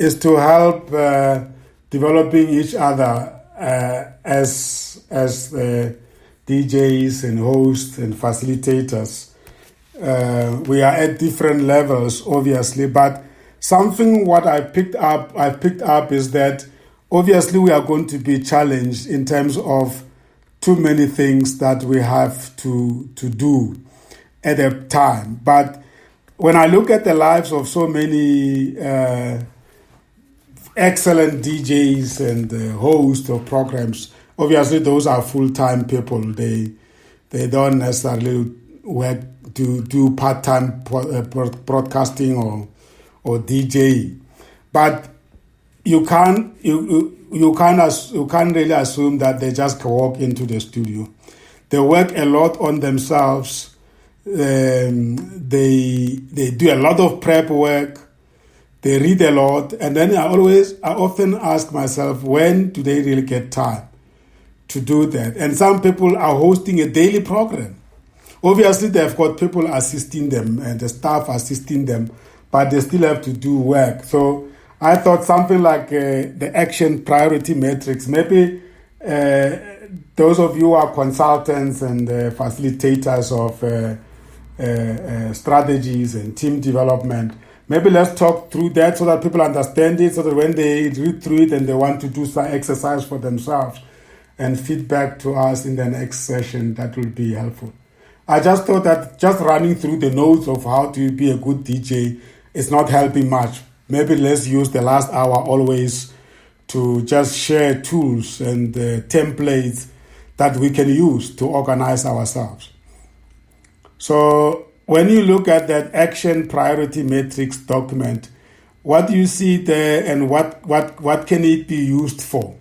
is to help developing each other as DJs and hosts and facilitators. We are at different levels, obviously, but something what I picked up is that obviously we are going to be challenged in terms of too many things that we have to do at a time. But when I look at the lives of so many excellent DJs and hosts of programs, obviously those are full-time people. They don't necessarily work to do part-time broadcasting or DJ, but you can't really assume that they just walk into the studio. They work a lot on themselves. They do a lot of prep work. They read a lot, and then I often ask myself, when do they really get time to do that? And some people are hosting a daily program. Obviously, they've got people assisting them and the staff assisting them, but they still have to do work. So I thought something like the action priority matrix, maybe those of you who are consultants and facilitators of strategies and team development, maybe let's talk through that so that people understand it, so that when they read through it and they want to do some exercise for themselves and feedback to us in the next session, that will be helpful. I just thought that just running through the notes of how to be a good DJ is not helping much. Maybe let's use the last hour always to just share tools and templates that we can use to organize ourselves. So when you look at that action priority matrix document, what do you see there and what can it be used for?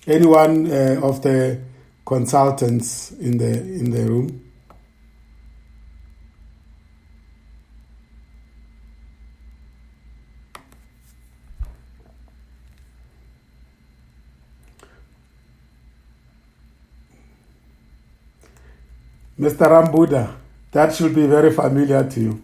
Anyone of the consultants in the room? Mr. Rambuda, that should be very familiar to you.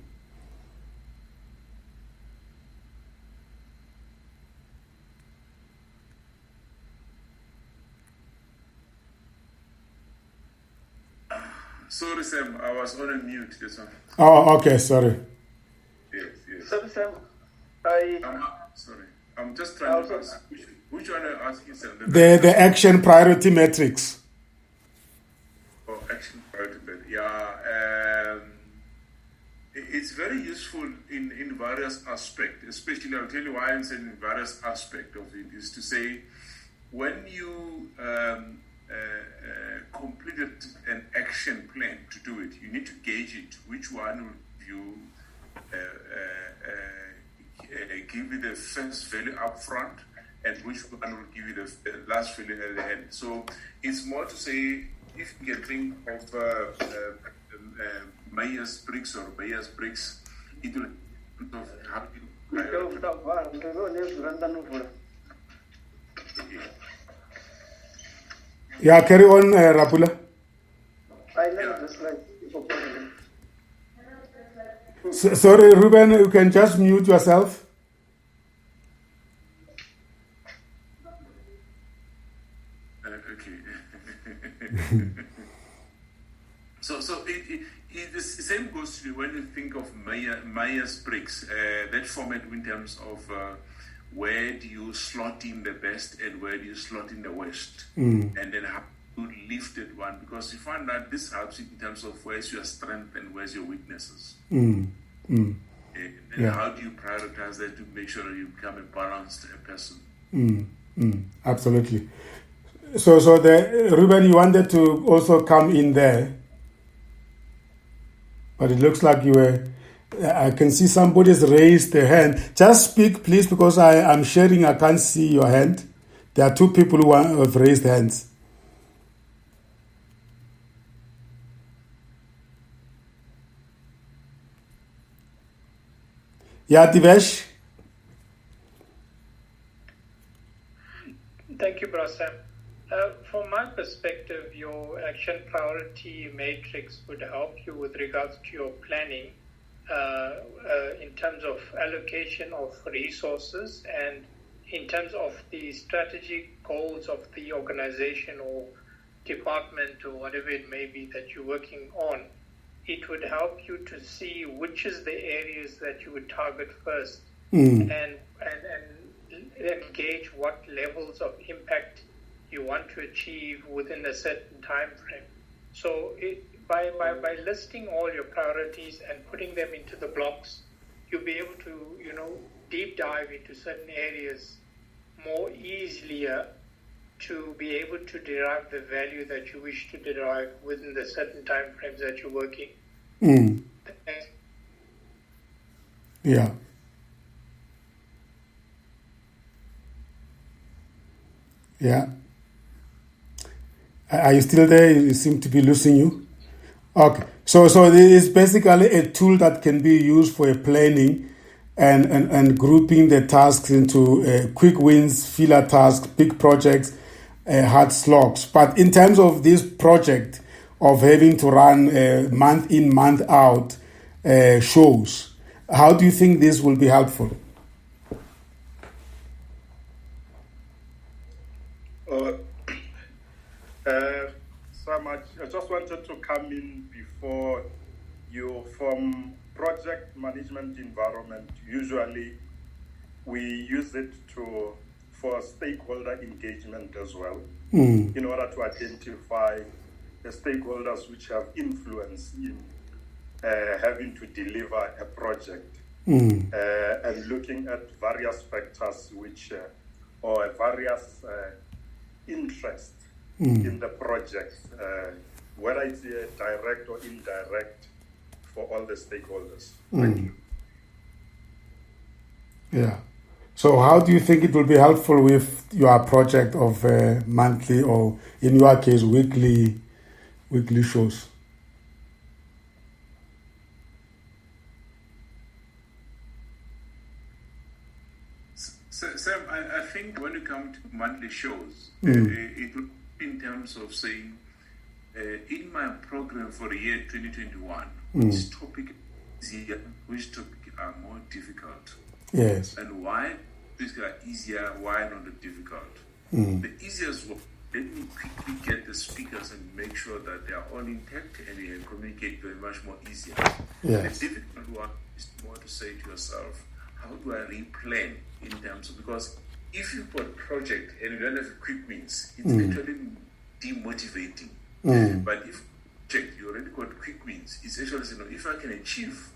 Sorry, Sam, I was on a mute this one. Oh, okay, sorry. Yes. Sorry, Sam. Sorry, I'm just trying to ask. Which one are you asking, Sam? The action priority matrix. Oh, action priority matrix. Yeah. It's very useful in various aspects, especially I'll tell you why I'm saying in various aspects of it, is to say when you completed an action plan to do it, you need to gauge it. Which one will you give you the first value up front and which one will give you the last value at the end. So it's more to say, if you can think of Myers-Briggs or Myers-Briggs, it will help you. Yeah, carry on, Rapula. Sorry, Ruben, you can just mute yourself. Okay. So the same goes to when you think of Myers-Briggs, that format in terms of where do you slot in the best and where do you slot in the worst, and then how to lift it one, because you find that this helps in terms of where's your strength and where's your weaknesses. And how do you prioritize that to make sure that you become a balanced person? Absolutely. So Ruben, you wanted to also come in there, but it looks like you were. I can see somebody's raised their hand. Just speak, please, because I'm sharing. I can't see your hand. There are two people who have raised hands. Yeah, Divesh. Thank you, Brasam. From my perspective, your action priority matrix would help you with regards to your planning, in terms of allocation of resources and in terms of the strategic goals of the organization or department or whatever it may be that you're working on, it would help you to see which is the areas that you would target first and gauge what levels of impact you want to achieve within a certain time frame. So by listing all your priorities and putting them into the blocks, you'll be able to, deep dive into certain areas more easily to be able to derive the value that you wish to derive within the certain time frames that you're working. Yeah. Yeah. Are you still there? You seem to be losing you. Okay. So it is basically a tool that can be used for planning and grouping the tasks into quick wins, filler tasks, big projects, hard slogs. But in terms of this project of having to run month in, month out shows, how do you think this will be helpful? So much. I just wanted to come in before you. From project management environment, usually we use it for stakeholder engagement as well, in order to identify the stakeholders which have influence in having to deliver a project, and looking at various factors which or various interests in the project, whether it's direct or indirect for all the stakeholders. Thank you. Yeah. So how do you think it will be helpful with your project of monthly or, in your case, weekly shows? So, Sam, I think when you come to monthly shows, it will be in terms of saying, in my program for the year 2021, which topic is easier, which topic are more difficult? Yes. And why these are easier, why not difficult? The easiest one, let me quickly get the speakers and make sure that they are all intact and you can communicate very much more easier. Yes. The difficult one is more to say to yourself, how do I replan in terms of, because if you've got a project and you don't have quick wins, it's actually demotivating. But if you already got quick wins, it's actually saying, if I can achieve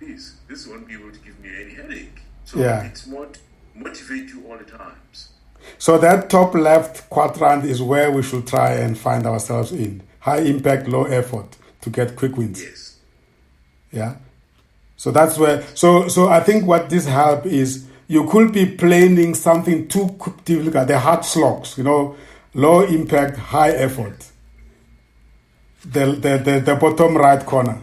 this won't be able to give me any headache. So it's more to motivate you all the times. So that top left quadrant is where we should try and find ourselves in. High impact, low effort to get quick wins. Yes. Yeah. So that's where, so I think what this help is, you could be planning something too difficult, the hard slogs, low impact, high effort. The bottom right corner.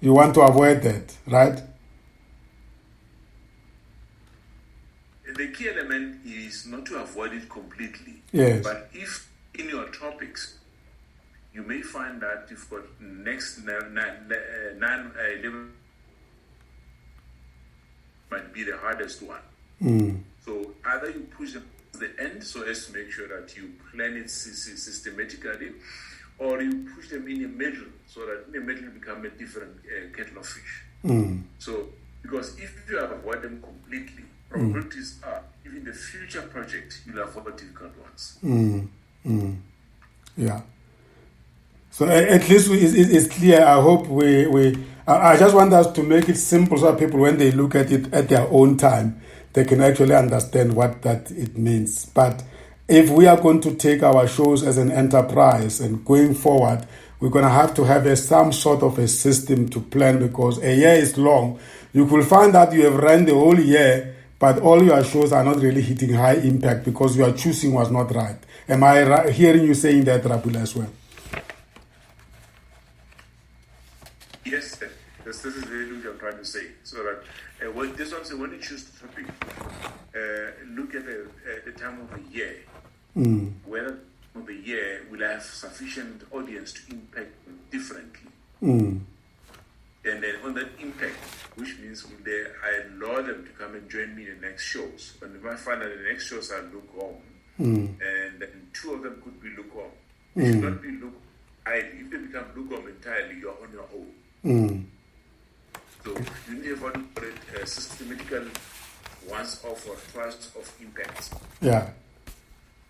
You want to avoid that, right? The key element is not to avoid it completely. Yes. But if in your topics, you may find that you've got next 11 might be the hardest one. So either you push them to the end so as to make sure that you plan it systematically, or you push them in the middle so that in the middle you become a different kettle of fish. So, because if you avoid them completely, probabilities are, even the future project, you'll avoid difficult ones. Yeah. So at least it's clear. I hope I just want us to make it simple so that people, when they look at it at their own time, they can actually understand what that it means. But if we are going to take our shows as an enterprise and going forward, we're going to have some sort of a system to plan, because a year is long. You will find that you have run the whole year, but all your shows are not really hitting high impact because your choosing was not right. Am I hearing you saying that, Rabula, as well? Yes, this is really what I'm trying to say. So that when you choose the topic, look at the time of the year. Whether of the year will have sufficient audience to impact them differently. Mm. And then on that impact, which means I allow them to come and join me in the next shows. When I find that the next shows are lukewarm, and then 2 of them could be lukewarm. They should not be lukewarm. If they become lukewarm entirely, you're on your own. So you need to evaluate a systematical once-off or twice-off impacts. Yeah.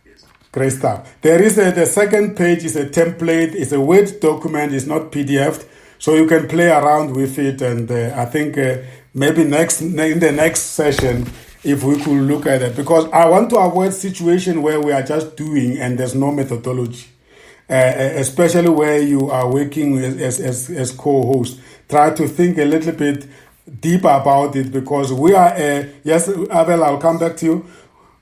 Yes. Great stuff. There is the second page is a template. It's a Word document. It's not PDF. So you can play around with it. And I think maybe in the next session, if we could look at it. Because I want to avoid situation where we are just doing and there's no methodology. Especially where you are working as co-host. Try to think a little bit deeper about it, because we are yes, Abel, I'll come back to you.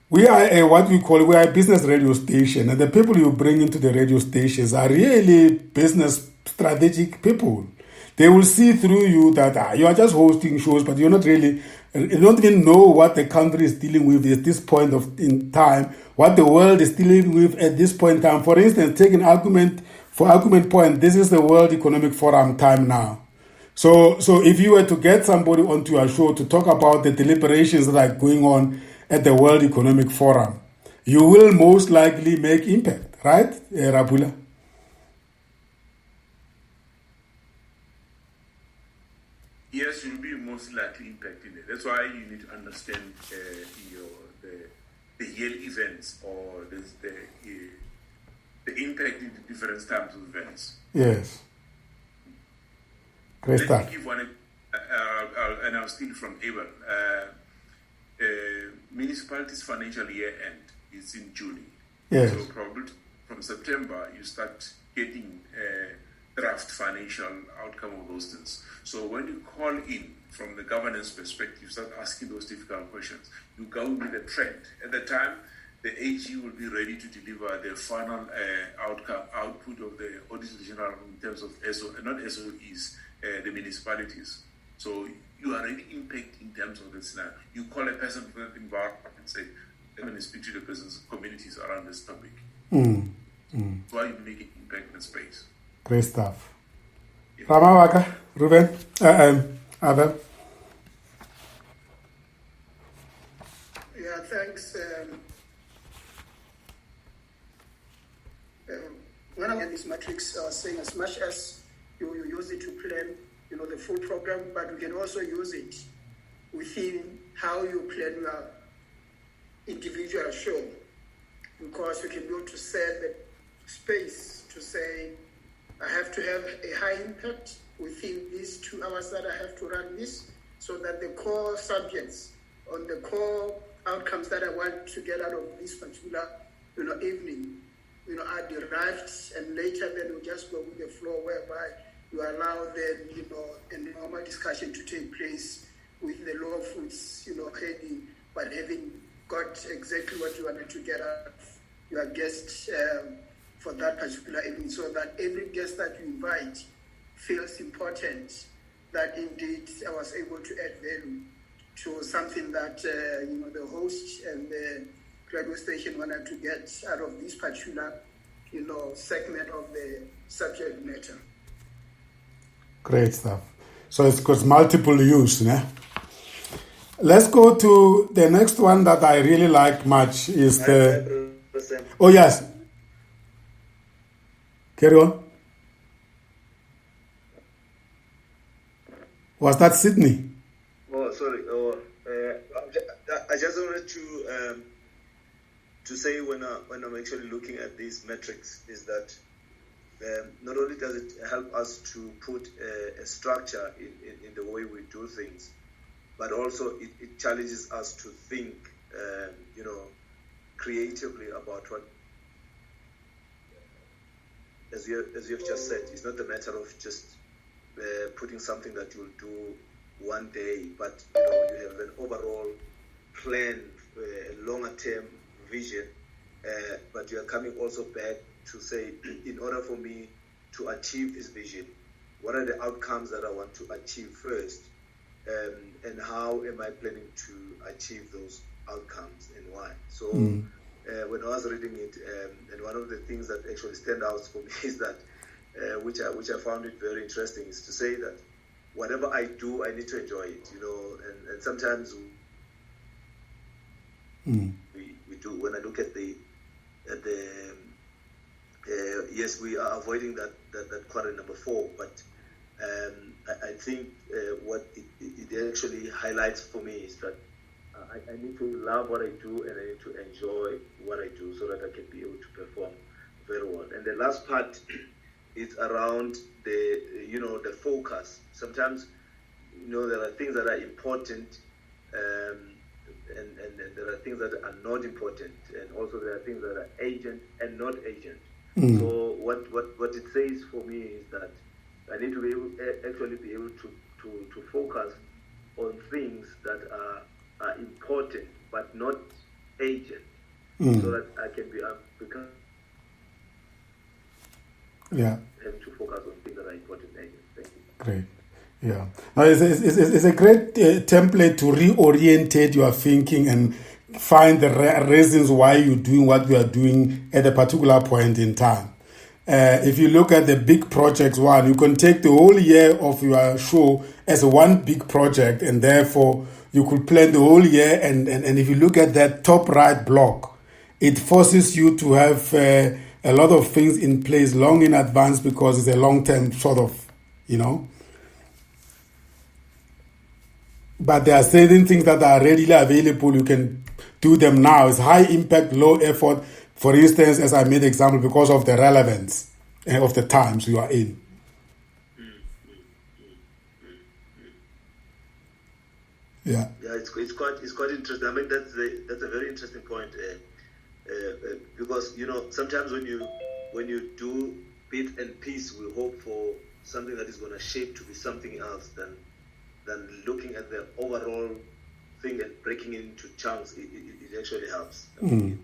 We are we are a business radio station, and the people you bring into the radio stations are really business strategic people. They will see through you that you are just hosting shows, but you don't even know what the country is dealing with at this point in time, what the world is dealing with at this point in time. For instance, take an argument point, this is the World Economic Forum time now. So if you were to get somebody onto your show to talk about the deliberations that are going on at the World Economic Forum, you will most likely make impact, right, Rabula? Yes, you'll be most likely impacting it. That's why you need to understand the yearly events or the impact in the different types of events. Yes. Great stuff. Let me give one, and I'll steal from Abel. Municipalities' financial year end is in June. Yes. So probably from September, you start getting draft financial outcome of those things. So when you call in from the governance perspective, you start asking those difficult questions. You go with a trend. At the time, the AG will be ready to deliver the final output of the Auditor General in terms of SOEs, the municipalities. So you are already impact in terms of this now. You call a person from that environment and say, let me speak to the person's communities around this topic. That's why you make an impact in space. Great stuff. Yeah. Ramawaka, Ruben, Abel. Yeah, thanks. When I had this matrix, I was saying as much as you use it to plan, the full program, but you can also use it within how you plan your individual show, because you can be able to set the space to say, I have to have a high impact within these 2 hours that I have to run this, so that the core subjects on the core outcomes that I want to get out of this particular, evening, are derived, and later then we'll just go with the flow whereby you allow then, a normal discussion to take place with the law foods, heading, but having got exactly what you wanted to get out of your guest for that particular evening, so that every guest that you invite feels important, that indeed I was able to add value to something that, the host and the radio station wanted to get out of this particular, segment of the subject matter. Great stuff. So it's got multiple use, né? Let's go to the next one that I really like much is the... Oh, yes. Carry on. Was that Sydney? Oh, sorry. I just wanted to say when I'm actually looking at these metrics is that not only does it help us to put a structure in the way we do things, but also it challenges us to think, creatively about what, as you have just said, it's not a matter of just putting something that you'll do one day, but you have an overall plan, a longer term vision, but you are coming also back to say, in order for me to achieve this vision, what are the outcomes that I want to achieve first, and how am I planning to achieve those outcomes and why? So when I was reading it, and one of the things that actually stand out for me is that which I found it very interesting, is to say that whatever I do, I need to enjoy it, and sometimes we do. When I look at the yes, we are avoiding that quarter number 4, but I think what it actually highlights for me is that I need to love what I do, and I need to enjoy what I do so that I can be able to perform very well. And the last part is around the focus. Sometimes, there are things that are important, and there are things that are not important, and also there are things that are agent and not agent. So what it says for me is that I need to be able to focus on things that are important but not agent, so that I can become and to focus on things that are important agent. Thank you. Great. Yeah. Now it's a great template to reorientate your thinking and find the reasons why you're doing what you are doing at a particular point in time. If you look at the big projects one, you can take the whole year of your show as one big project, and therefore you could plan the whole year. And if you look at that top right block, it forces you to have a lot of things in place long in advance, because it's a long-term sort of, But there are certain things that are readily available. You can do them now. It's high impact, low effort. For instance, as I made example, because of the relevance of the times you are in. Yeah. Yeah, it's quite interesting. I mean, that's a very interesting point, because sometimes when you do bit and piece, we hope for something that is going to shape to be something else than looking at the overall thing and breaking it into chunks. It actually helps. I mean,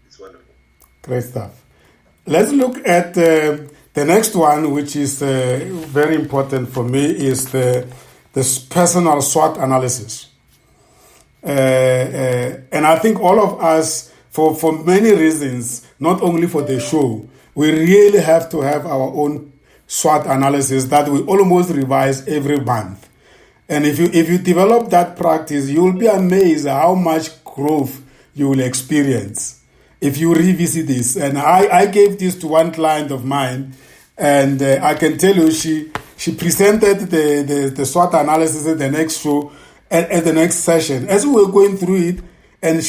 it's wonderful. Great stuff. Let's look at the next one, which is very important for me, is the personal SWOT analysis. And I think all of us, for many reasons, not only for the show, we really have to have our own SWOT analysis that we almost revise every month. And if you develop that practice, you'll be amazed how much growth you will experience if you revisit this. And I gave this to one client of mine, and I can tell you she presented the SWOT analysis at the next show, at the next session. As we were going through it, and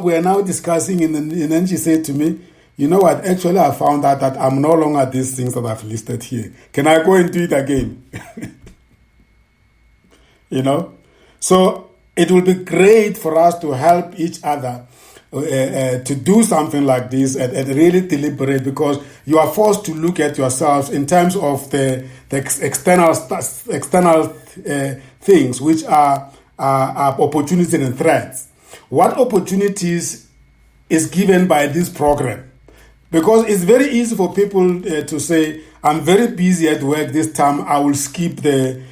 we are now discussing, and then she said to me, you know what, actually I found out that I'm no longer these things that I've listed here. Can I go and do it again? So it will be great for us to help each other to do something like this and really deliberate, because you are forced to look at yourselves in terms of the external things, which are opportunities and threats. What opportunities is given by this program? Because it's very easy for people to say, I'm very busy at work this time, I will skip the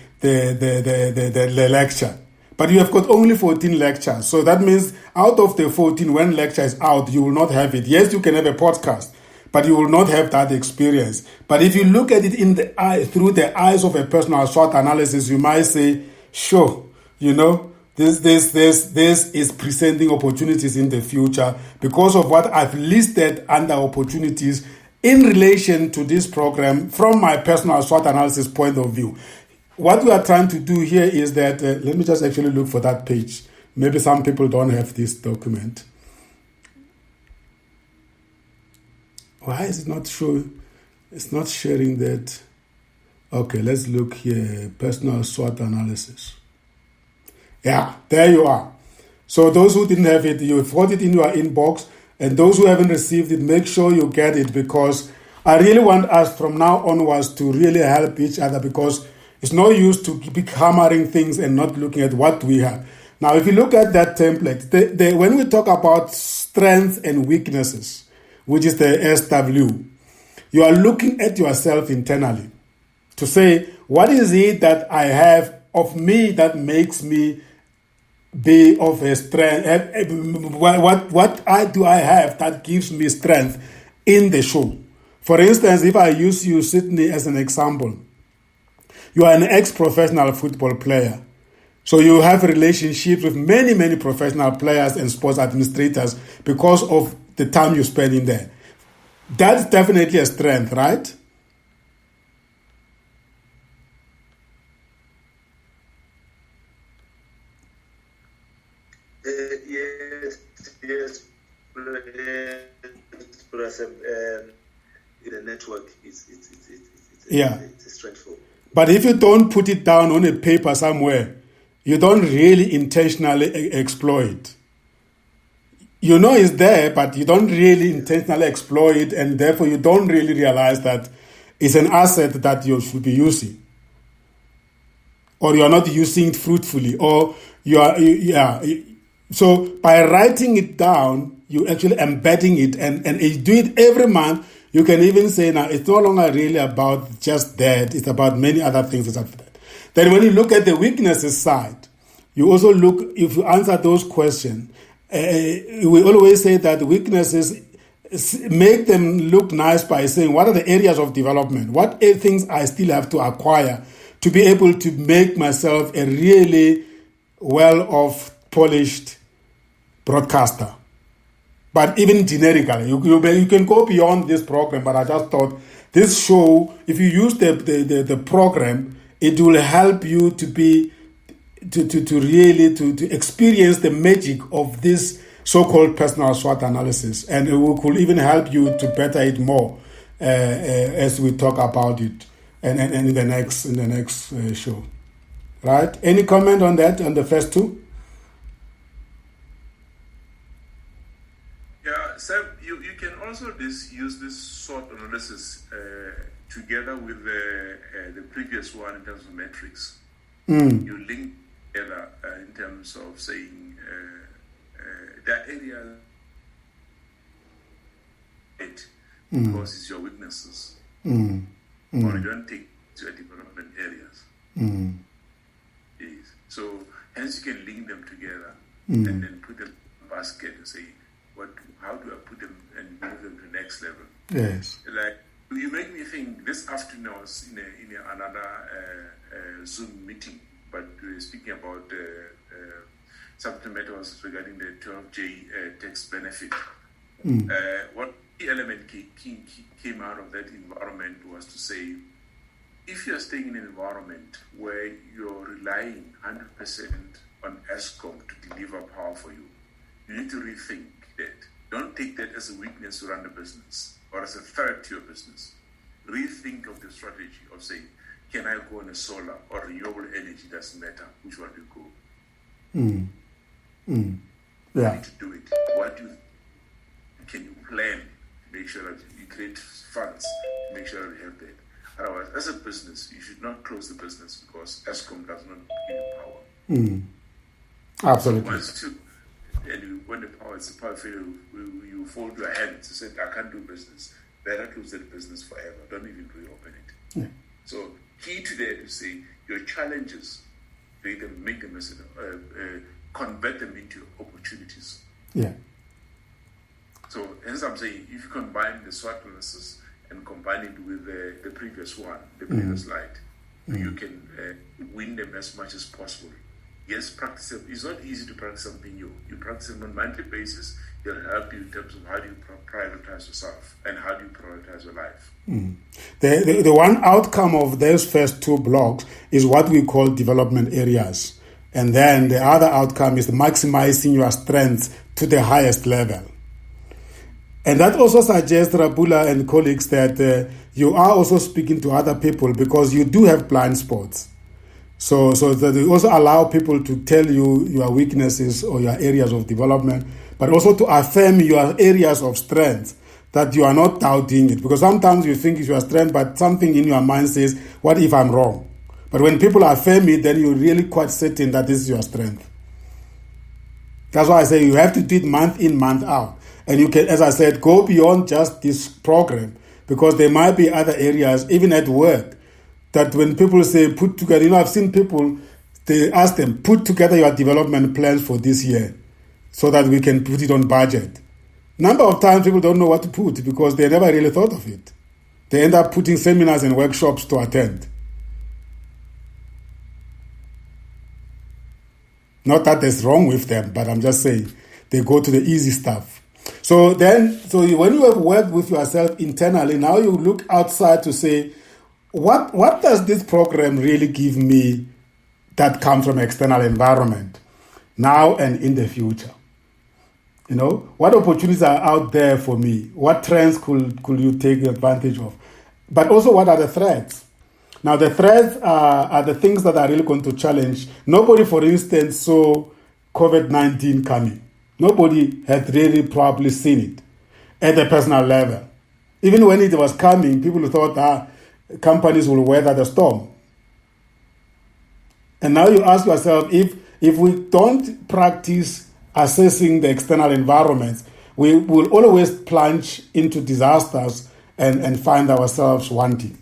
lecture. But you have got only 14 lectures. So that means out of the 14, when lecture is out, you will not have it. Yes, you can have a podcast, but you will not have that experience. But if you look at it through the eyes of a personal SWOT analysis, you might say, sure, this is presenting opportunities in the future because of what I've listed under opportunities in relation to this program from my personal SWOT analysis point of view. What we are trying to do here is that, let me just actually look for that page. Maybe some people don't have this document. Why is it not showing? It's not sharing that. Okay, let's look here. Personal SWOT analysis. Yeah, there you are. So those who didn't have it, you've got it in your inbox. And those who haven't received it, make sure you get it, because I really want us from now onwards to really help each other, because it's no use to keep hammering things and not looking at what we have. Now, if you look at that template, when we talk about strengths and weaknesses, which is the SW, you are looking at yourself internally to say, what is it that I have of me that makes me be of a strength? What do I have that gives me strength in the show? For instance, if I use you, Sydney, as an example, you are an ex-professional football player. So you have relationships with many, many professional players and sports administrators because of the time you spend in there. That's definitely a strength, right? Yes. The network it's stressful. But if you don't put it down on a paper somewhere, you don't really intentionally exploit. You know it's there, but you don't really intentionally exploit it, and therefore you don't really realize that it's an asset that you should be using. Or you are not using it fruitfully, or So by writing it down, you actually embedding it, and you do it every month. You can even say now it's no longer really about just that; it's about many other things after that. Then when you look at the weaknesses side, you also look, if you answer those questions, we always say that weaknesses, make them look nice by saying what are the areas of development, what things I still have to acquire to be able to make myself a really well-off, polished broadcaster. But even generically, you can go beyond this program, but I just thought this show, if you use the program, it will help you to be to experience the magic of this so-called personal SWOT analysis, and it could even help you to better it more as we talk about it and in the next show. Right? Any comment on that, on the first two? Yeah, Sam, you can also use this SWOT analysis together with the previous one in terms of metrics. You link together in terms of saying that area because it's your weaknesses. Or you don't take to your development areas. Yes. So hence you can link them together and then put them in a basket and say, how do I put them and move them to the next level? Yes. Like, you make me think this afternoon I was in another Zoom meeting, but we were speaking about subject matter was regarding the 12J tax benefit. What the element came out of that environment was to say, if you're staying in an environment where you're relying 100% on ESCOM to deliver power for you, you need to rethink that. Don't take that as a weakness to run the business or as a threat to your business. Rethink of the strategy of saying, can I go on a solar or renewable energy? Doesn't matter which one you go. You need to do it. Can you plan to make sure that you create funds to make sure that you have that? Otherwise, as a business, you should not close the business because ESCOM does not give you power. Absolutely. So when the power is the power failure, you fold your hands and say, I can't do business. Better close that business forever. Don't even reopen it. Yeah. So key to that is say your challenges, make them as convert them into opportunities. Yeah. So hence I'm saying if you combine the SWOT analysis and combine it with the previous one, the previous slide, you can win them as much as possible. Yes, practice them. It's not easy to practice something new. You practice them on a monthly basis. They'll help you in terms of how do you prioritize yourself and how do you prioritize your life. The one outcome of those first two blocks is what we call development areas. And then the other outcome is maximizing your strengths to the highest level. And that also suggests, Rabula and colleagues, that you are also speaking to other people because you do have blind spots. So that you also allow people to tell you your weaknesses or your areas of development, but also to affirm your areas of strength, that you are not doubting it. Because sometimes you think it's your strength, but something in your mind says, what if I'm wrong? But when people affirm it, then you're really quite certain that this is your strength. That's why I say you have to do it month in, month out. And you can, as I said, go beyond just this program, because there might be other areas, even at work, that when people say put together, I've seen people, they ask them, put together your development plans for this year so that we can put it on budget. Number of times people don't know what to put because they never really thought of it. They end up putting seminars and workshops to attend. Not that there's wrong with them, but I'm just saying they go to the easy stuff. So when you have worked with yourself internally, now you look outside to say, what does this program really give me that comes from external environment now and in the future? You know, what opportunities are out there for me? What trends could you take advantage of? But also, what are the threats? Now, the threats are the things that are really going to challenge. Nobody, for instance, saw COVID-19 coming. Nobody had really probably seen it at the personal level. Even when it was coming, people thought companies will weather the storm. And now you ask yourself, if we don't practice assessing the external environments, we will always plunge into disasters and find ourselves wanting.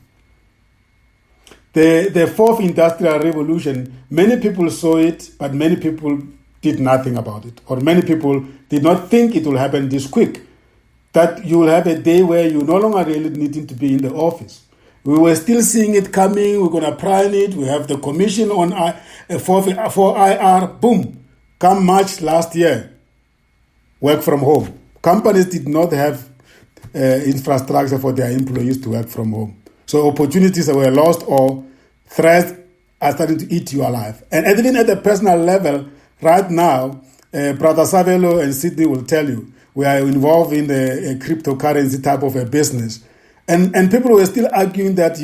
The fourth industrial revolution, many people saw it, but many people did nothing about it. Or many people did not think it will happen this quick. That you will have a day where you no longer really needing to be in the office. We were still seeing it coming. We're going to prime it. We have the commission on for IR. Boom. Come March last year, work from home. Companies did not have infrastructure for their employees to work from home. So opportunities were lost or threats are starting to eat you alive. And even at the personal level, right now, Brother Savello and Sydney will tell you, we are involved in a cryptocurrency type of a business. And people were still arguing that,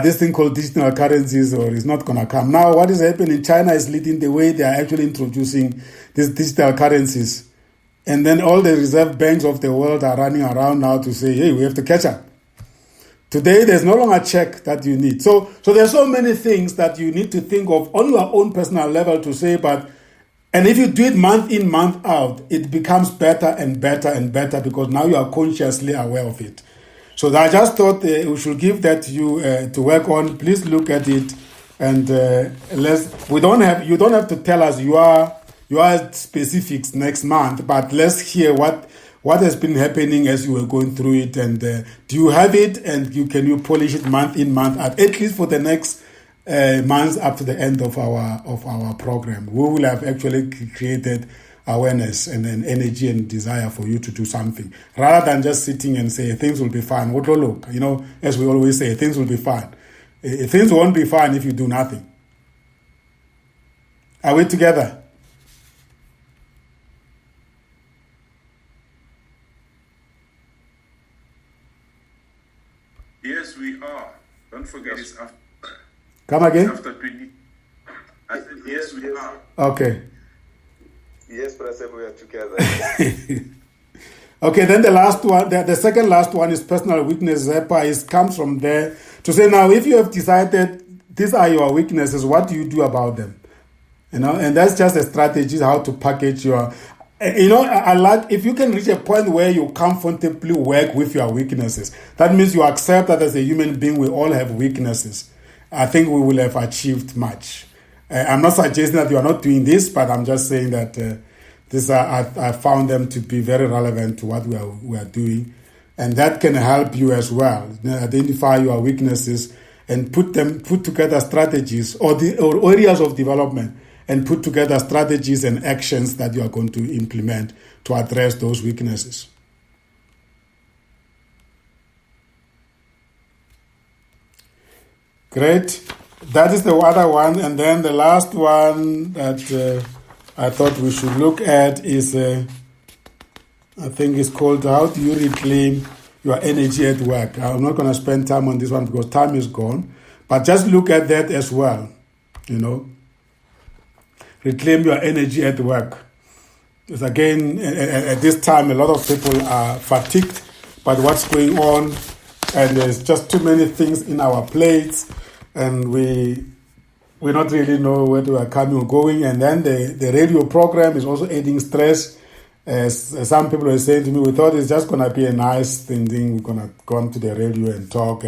this thing called digital currencies or is not going to come. Now, what is happening? China is leading the way. They are actually introducing these digital currencies. And then all the reserve banks of the world are running around now to say, hey, we have to catch up. Today, there's no longer a check that you need. So there's so many things that you need to think of on your own personal level to say, and if you do it month in, month out, it becomes better and better and better because now you are consciously aware of it. So I just thought we should give that to you to work on. Please look at it, and you don't have to tell us your specifics next month, but let's hear what has been happening as you were going through it, and do you have it, and can you polish it month in, month out, at least for the next months up to the end of our program. We will have actually created awareness and then energy and desire for you to do something, rather than just sitting and say things will be fine. Look, as we always say, things will be fine. Things won't be fine if you do nothing. Are we together? Yes, we are. Don't forget it's after. Come again? After 20. I said, yes, we are. Okay. Yes, Brother, we are together. Okay, then the last one, the second last one is personal weakness. Zapper comes from there to say, now, if you have decided these are your weaknesses, what do you do about them? And that's just a strategy how to package your. I like if you can reach a point where you comfortably work with your weaknesses. That means you accept that as a human being, we all have weaknesses. I think we will have achieved much. I'm not suggesting that you are not doing this, but I'm just saying that I found them to be very relevant to what we are doing, and that can help you as well. Identify your weaknesses and put together strategies or areas of development, and put together strategies and actions that you are going to implement to address those weaknesses. Great. That is the other one. And then the last one that I thought we should look at is, I think it's called, how do you reclaim your energy at work? I'm not going to spend time on this one because time is gone. But just look at that as well, Reclaim your energy at work. Because again, at this time, a lot of people are fatigued by what's going on. And there's just too many things in our plates. And we not really know where we are coming or going. And then the radio program is also adding stress. As some people are saying to me, we thought it's just going to be a nice thing. We're going to go on to the radio and talk.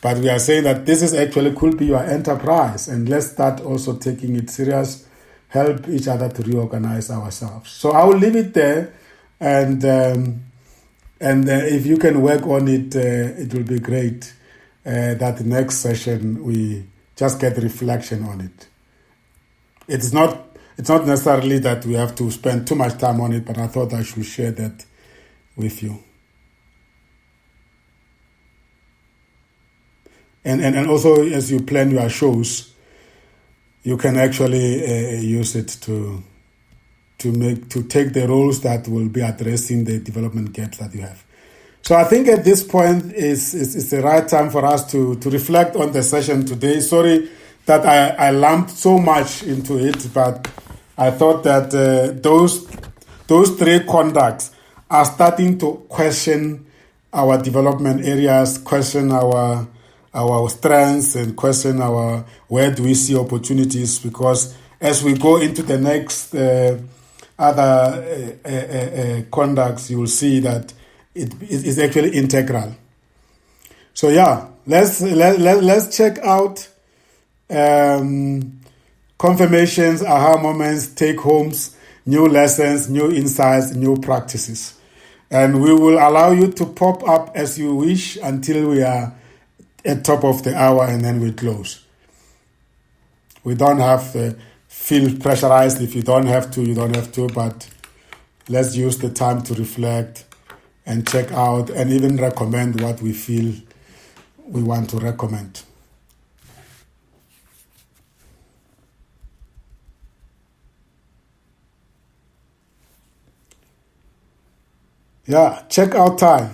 But we are saying that this is actually could be your enterprise. And let's start also taking it serious, help each other to reorganize ourselves. So I will leave it there. And And if you can work on it, it will be great. That next session we just get reflection on it. It's not necessarily that we have to spend too much time on it, but I thought I should share that with you. And also, as you plan your shows, you can actually use it to take the roles that will be addressing the development gaps that you have. So I think at this point it's the right time for us to reflect on the session today. Sorry that I lumped so much into it, but I thought that those three conducts are starting to question our development areas, question our strengths, and question where do we see opportunities, because as we go into the next other conducts, you will see that it is actually integral. So yeah, let's check out confirmations, aha moments, take homes, new lessons, new insights, new practices. And we will allow you to pop up as you wish until we are at top of the hour, and then we close. We don't have to feel pressurized. If you don't have to, you don't have to, but let's use the time to reflect and check out and even recommend what we feel we want to recommend. Yeah, check out time.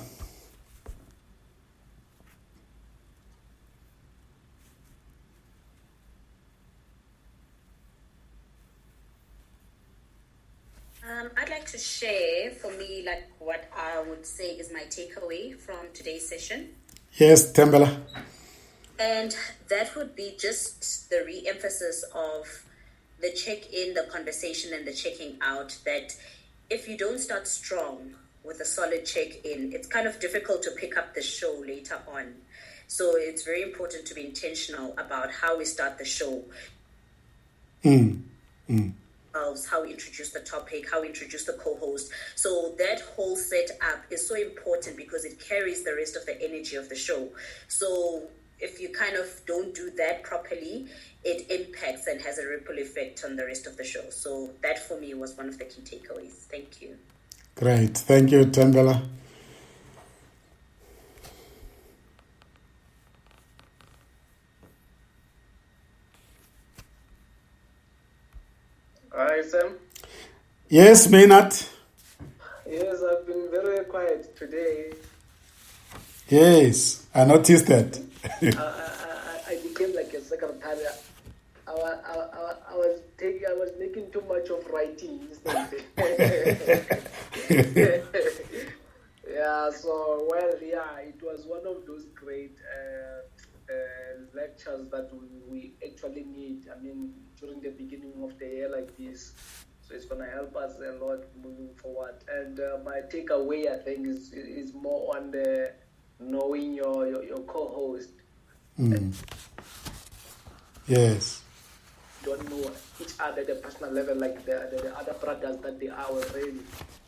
I'd like to share, for me, like what I would say is my takeaway from today's session. Yes, Tembela. And that would be just the re-emphasis of the check-in, the conversation, and the checking out, that if you don't start strong with a solid check-in, it's kind of difficult to pick up the show later on. So it's very important to be intentional about how we start the show. How we introduce the topic, how we introduce the co-host. So that whole setup is so important because it carries the rest of the energy of the show. So if you kind of don't do that properly, it impacts and has a ripple effect on the rest of the show. So that for me was one of the key takeaways. Thank you. Great. Thank you, Tembela. Hi, Sam. Yes, Maynard. Yes, I've been very quiet today. Yes, I noticed that. I became like a secretary. I was making too much of writing instead. Yeah. So it was one of those great lectures that we actually need. I mean, during the beginning of the year like this. So it's going to help us a lot moving forward. And my takeaway, I think, is more on the knowing your co-host. Yes. Don't know each other at the personal level like the other brothers that they are already.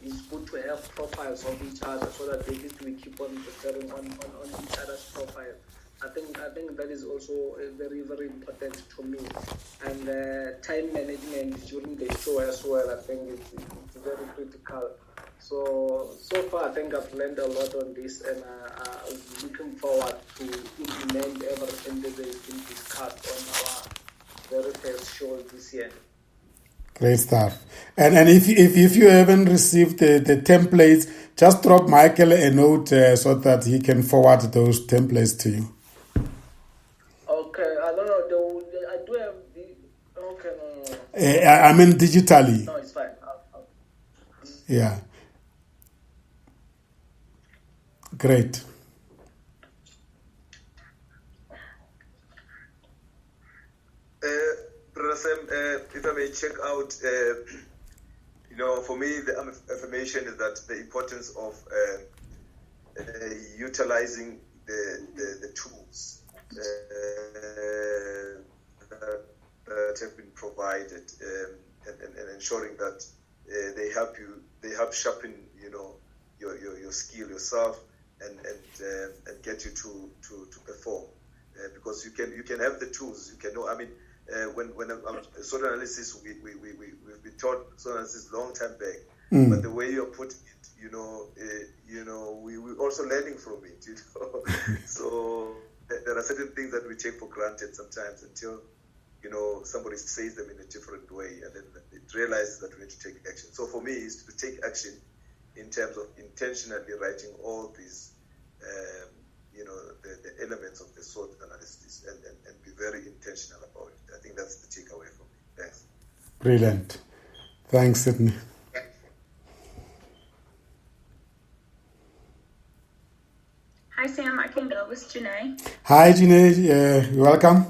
It's good to have profiles of each other so that at least we keep on referring on each other's profile. I think that is also very, very important to me. And time management during the show as well, I think it's very critical. So far, I think I've learned a lot on this, and I'm looking forward to implement everything that has been discussed on our very first show this year. Great stuff. And if you haven't received the templates, just drop Michael a note so that he can forward those templates to you. Okay, I don't know. I do have the. Okay, no. I mean digitally. No, it's fine. Yeah. Great. Brother Sam, if I may check out, for me, the affirmation is that the importance of utilizing the tools that have been provided and ensuring that they help sharpen, your skill yourself and get you to perform. Because you can have the tools. You can know. I mean, when SWOT analysis, we've been taught SWOT analysis long time back. But the way you're putting it, we're also learning from it. So there are certain things that we take for granted sometimes until somebody says them in a different way, and then it realizes that we need to take action. So for me, is to take action in terms of intentionally writing all these. The elements of the SWOT analysis and be very intentional about it. I think that's the takeaway from me. Thanks. Brilliant. Thanks, Sydney. Hi, Sam. I can go. It's Janae. Hi, Janae. Welcome.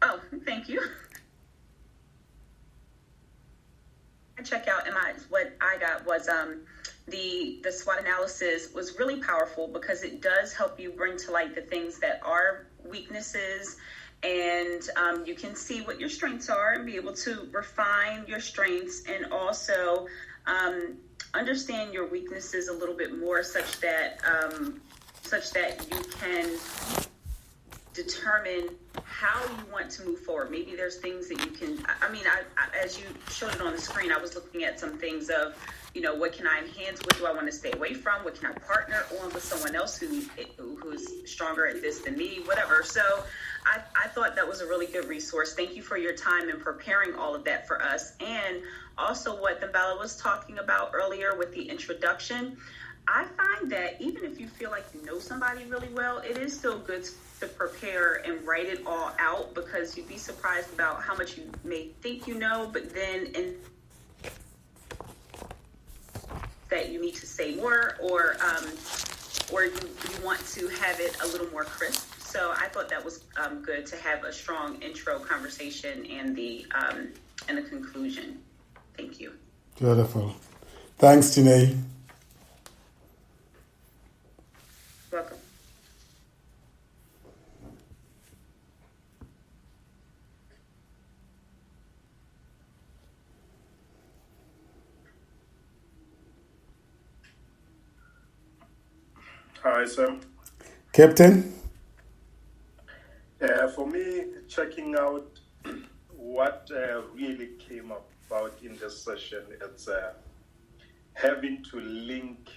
Oh, thank you. Check out what I got was the SWOT analysis was really powerful because it does help you bring to light the things that are weaknesses, and you can see what your strengths are and be able to refine your strengths, and also understand your weaknesses a little bit more, such that you can determine how you want to move forward. Maybe there's things that you can, I as you showed it on the screen, I was looking at some things of, what can I enhance? What do I want to stay away from? What can I partner on with someone else who's stronger at this than me? Whatever. So I thought that was a really good resource. Thank you for your time in preparing all of that for us. And also what Savello was talking about earlier with the introduction. I find that even if you feel like you know somebody really well, it is still good to prepare and write it all out, because you'd be surprised about how much you may think you know, but then that you need to say more, or you want to have it a little more crisp. So I thought that was good to have a strong intro conversation and the conclusion. Thank you. Beautiful. Thanks, Janae. Welcome. Hi, Sam. Captain? For me, checking out what really came about in this session, it's having to link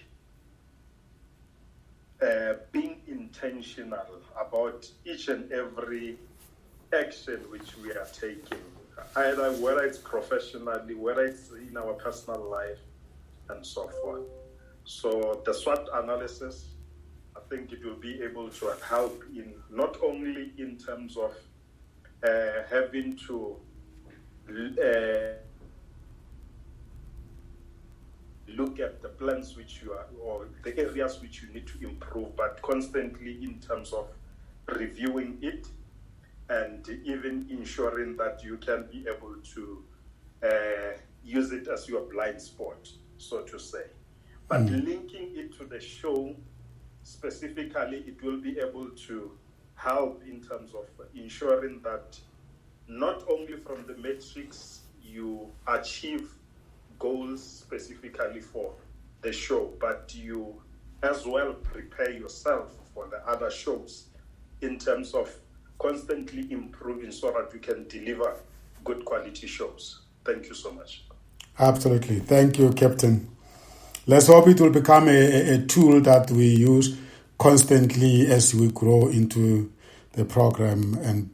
being intentional about each and every action which we are taking, either whether it's professionally, whether it's in our personal life, and so forth. So the SWOT analysis, I think it will be able to help in not only in terms of having to look at the plans which you are, or the areas which you need to improve, but constantly in terms of reviewing it and even ensuring that you can be able to use it as your blind spot, so to say. But linking it to the show specifically, it will be able to help in terms of ensuring that not only from the metrics you achieve goals specifically for the show, but you as well prepare yourself for the other shows in terms of constantly improving so that you can deliver good quality shows. Thank you so much. Absolutely. Thank you, Captain. Let's hope it will become a tool that we use constantly as we grow into the program and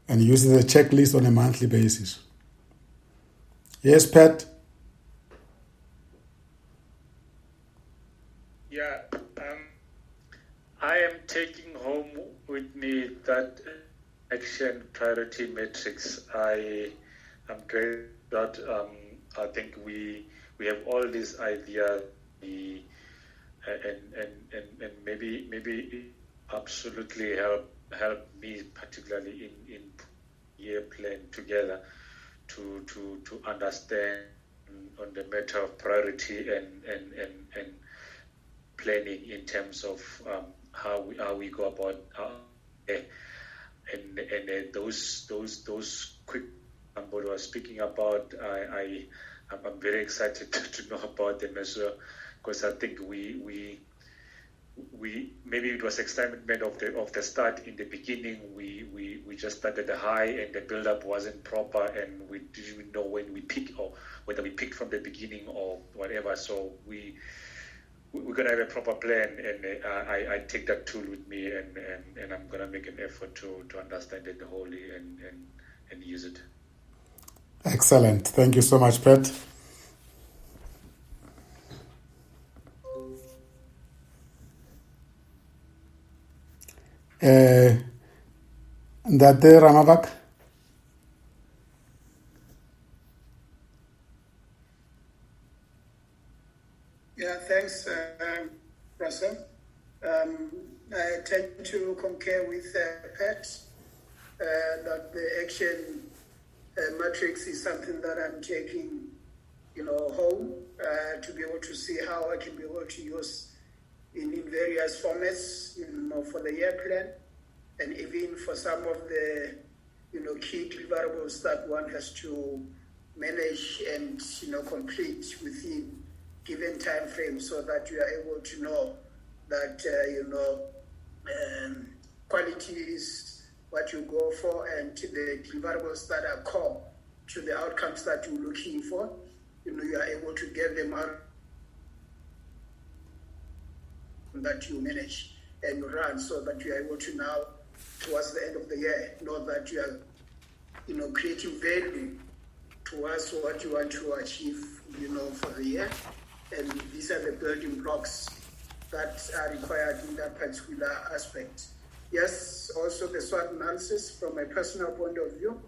use the checklist on a monthly basis. Yes, Pat? Yeah, I am taking home with me that action priority matrix. I am glad that I think we have all these ideas, and maybe absolutely help me, particularly in year plan together to understand on the matter of priority and planning in terms of how we go about and those quick what I was speaking about. I'm very excited to know about them as well, because I think we maybe it was excitement of the start. In the beginning, we just started high and the build up wasn't proper, and we didn't know when we pick or whether we picked from the beginning or whatever. So we're gonna have a proper plan, and I take that tool with me, and I'm gonna make an effort to understand it wholly and use it. Excellent. Thank you so much, Pat. Ndate Ramavak. Yeah, thanks, Russell. I tend to concur with Pat that the action matrix is something that I'm taking, home to be able to see how I can be able to use in various formats, for the year plan, and even for some of the, key deliverables that one has to manage and, complete within given time frame, so that you are able to know that, quality is what you go for, and the deliverables that are core to the outcomes that you're looking for, you are able to get them out that you manage and you run, so that you are able to now, towards the end of the year, know that you are, creating value towards what you want to achieve, for the year. And these are the building blocks that are required in that particular aspect. Yes, also the SWOT analysis, from a personal point of view,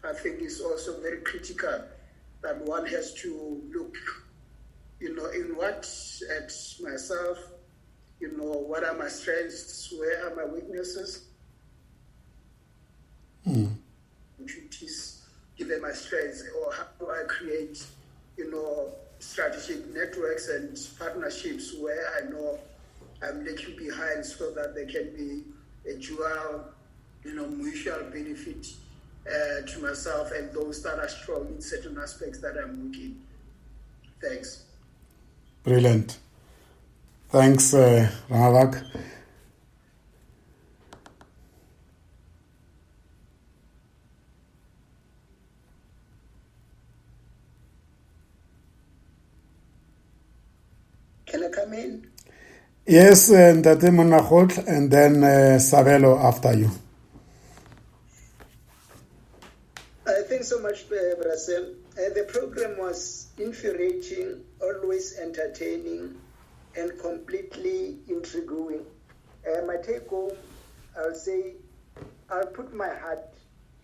I think is also very critical, that one has to look, inward at myself, what are my strengths, where are my weaknesses, opportunities, given my strengths, or how do I create, strategic networks and partnerships where I know I'm looking behind, so that there can be a dual, mutual benefit to myself and those that are strong in certain aspects that I'm looking. Thanks. Brilliant. Thanks, Ramavak. Can I come in? Yes, Ndate Monachot, and then Savello after you. Thanks so much, Russell. The program was infuriating, always entertaining, and completely intriguing. My take home, I'll say, I'll put my heart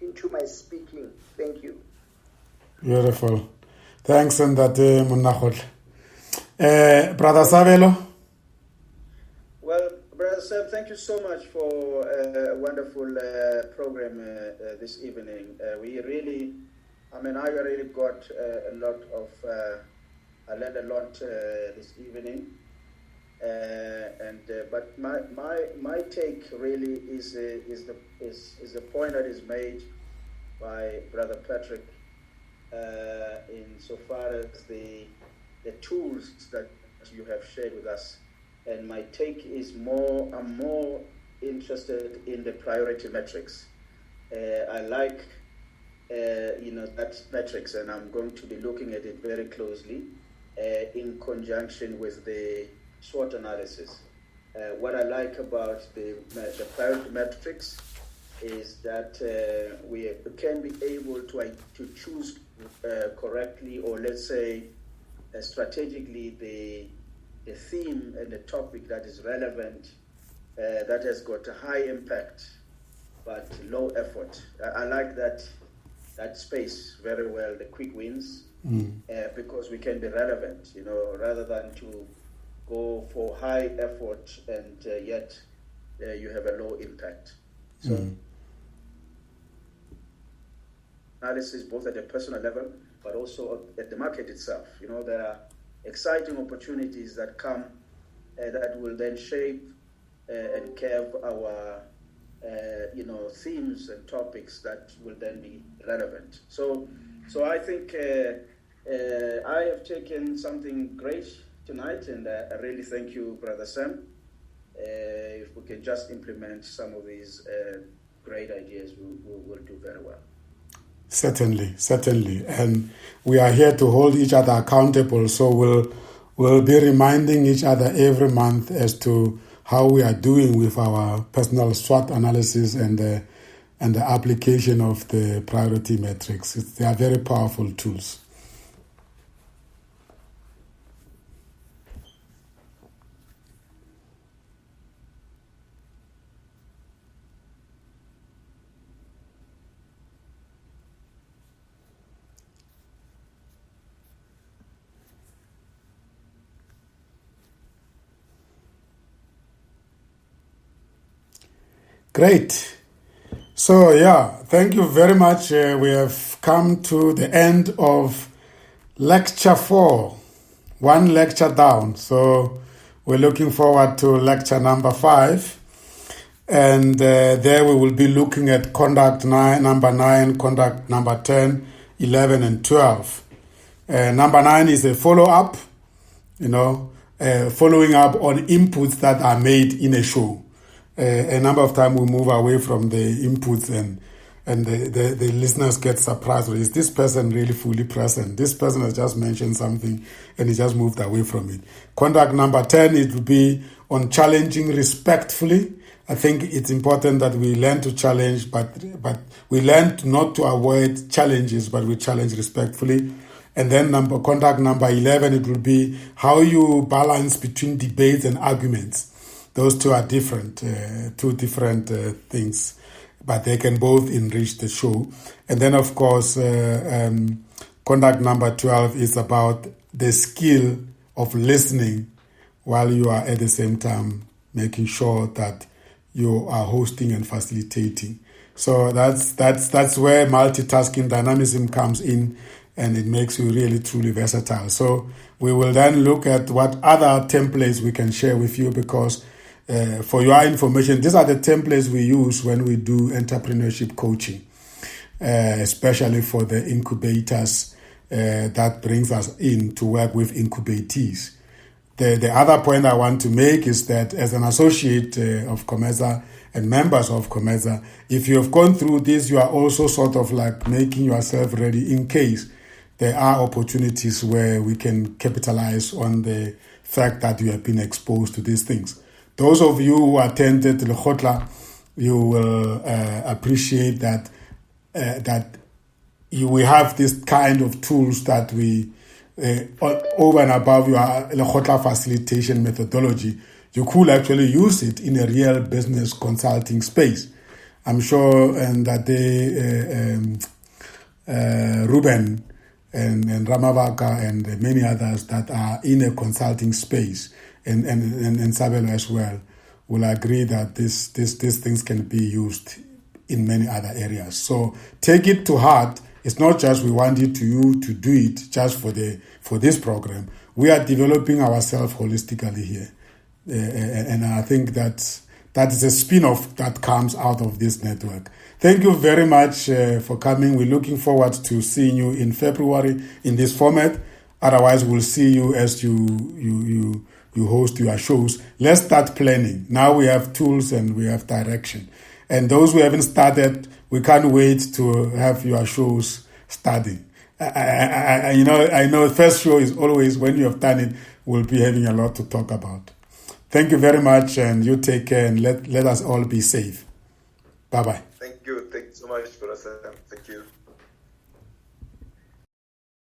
into my speaking. Thank you. Beautiful. Thanks, Ndate Monachot. Brother Savello. Well, Brother Sam, thank you so much for a wonderful program this evening. I really got a lot of, I learned a lot this evening. But my take really is the point that is made by Brother Patrick insofar as the tools that you have shared with us. And my take is I'm more interested in the priority metrics. I like, that metrics, and I'm going to be looking at it very closely in conjunction with the SWOT analysis. What I like about the priority metrics is that we can be able to choose correctly, or let's say strategically, the theme and the topic that is relevant, that has got a high impact but low effort. I like that space very well, the quick wins, because we can be relevant, rather than to go for high effort and yet you have a low impact. So analysis both at a personal level but also at the market itself. There are exciting opportunities that come that will then shape and curve our themes and topics that will then be relevant. So I think I have taken something great tonight, and I really thank you, Brother Sam. If we can just implement some of these great ideas, we'll do very well. Certainly. And we are here to hold each other accountable, so we'll be reminding each other every month as to how we are doing with our personal SWOT analysis and the application of the priority metrics. They are very powerful tools. Great. So, thank you very much. We have come to the end of lecture 4, one lecture down. So, we're looking forward to lecture number 5. And there we will be looking at conduct number 9, conduct number 10, 11, and 12. Number 9 is a follow-up, following up on inputs that are made in a show. A number of times we move away from the inputs and the listeners get surprised. Is this person really fully present? This person has just mentioned something and he just moved away from it. Conduct number 10, it will be on challenging respectfully. I think it's important that we learn to challenge, but we learn not to avoid challenges, but we challenge respectfully. And then conduct number 11, it will be how you balance between debates and arguments. Those two are different, two different things, but they can both enrich the show. And then, of course, conduct number 12 is about the skill of listening while you are at the same time making sure that you are hosting and facilitating. So that's where multitasking dynamism comes in, and it makes you really, truly versatile. So we will then look at what other templates we can share with you, because for your information, these are the templates we use when we do entrepreneurship coaching, especially for the incubators that brings us in to work with incubatees. The other point I want to make is that as an associate of COMETSA and members of COMETSA, if you have gone through this, you are also sort of like making yourself ready in case there are opportunities where we can capitalize on the fact that you have been exposed to these things. Those of you who attended Lekgotla, you will appreciate that we have this kind of tools that we, over and above your Lekgotla facilitation methodology, you could actually use it in a real business consulting space. I'm sure and that Ruben and Ramavaka and many others that are in a consulting space and Savello as well will agree that these things can be used in many other areas. So take it to heart. It's not just we want you to do it just for this program. We are developing ourselves holistically here, and I think that is a spin-off that comes out of this network. Thank you very much for coming. We're looking forward to seeing you in February in this format. Otherwise, we'll see you as you host your shows. Let's start planning. Now we have tools and we have direction. And those who haven't started, we can't wait to have your shows starting. I know the first show is always when you have done it, we'll be having a lot to talk about. Thank you very much, and you take care, and let us all be safe. Bye-bye. Thank you so much, Brother Sam. Thank you.